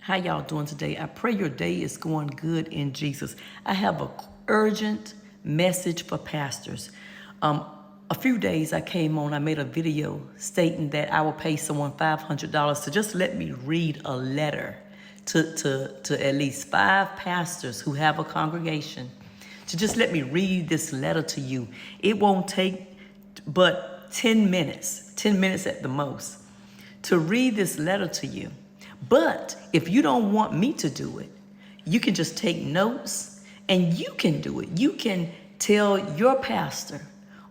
How y'all doing today? I pray your day is going good in Jesus. I have an urgent message for pastors. A few days I came on, I made a video stating that I will pay someone $500 to just let me read a letter to at least 5 pastors who have a congregation, to just let me read this letter to you. It won't take but 10 minutes at the most, to read this letter to you. But if you don't want me to do it, you can just take notes and you can do it. You can tell your pastor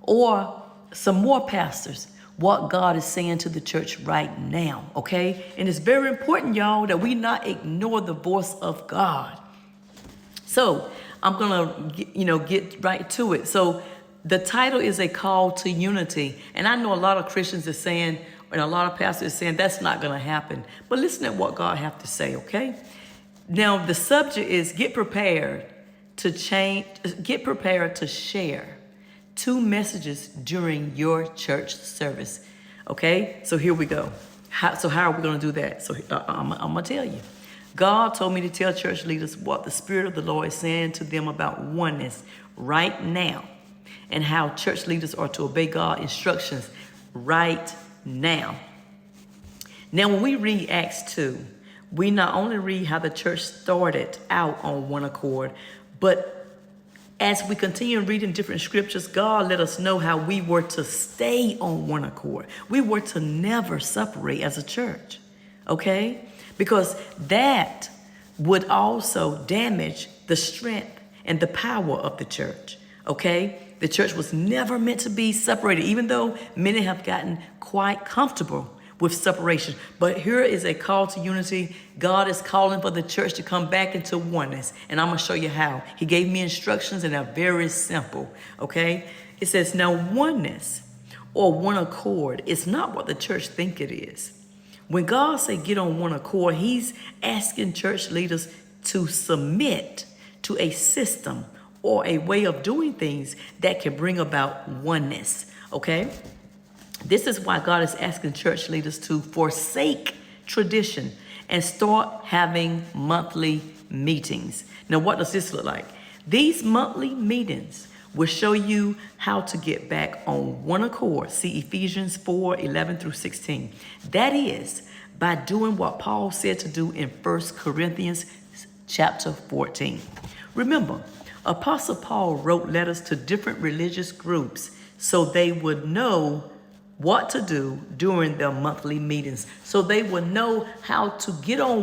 or some more pastors what God is saying to the church right now, okay? And it's very important, y'all, that we not ignore the voice of God. So I'm gonna get right to it. So the title is A Call to Unity. And I know a lot of Christians are saying, and a lot of pastors are saying that's not gonna happen. But listen at what God have to say, okay? Now the subject is get prepared to share 2 messages during your church service, okay? So here we go. How are we gonna do that? So I'm gonna tell you. God told me to tell church leaders what the Spirit of the Lord is saying to them about oneness right now, and how church leaders are to obey God's instructions right now. Now, when we read Acts 2, we not only read how the church started out on one accord, but as we continue reading different scriptures, God let us know how we were to stay on one accord. We were to never separate as a church, okay? Because that would also damage the strength and the power of the church, okay? The church was never meant to be separated, even though many have gotten quite comfortable with separation. But here is a call to unity. God is calling for the church to come back into oneness. And I'm going to show you how. He gave me instructions and they're very simple, okay? It says, now oneness or one accord is not what the church think it is. When God say get on one accord, he's asking church leaders to submit to a system or a way of doing things that can bring about oneness, okay? This is why God is asking church leaders to forsake tradition and start having monthly meetings. Now, what does this look like? These monthly meetings will show you how to get back on one accord. See Ephesians 4:11-16. That is by doing what Paul said to do in 1 Corinthians chapter 14. Remember, Apostle Paul wrote letters to different religious groups so they would know what to do during their monthly meetings, so they would know how to get on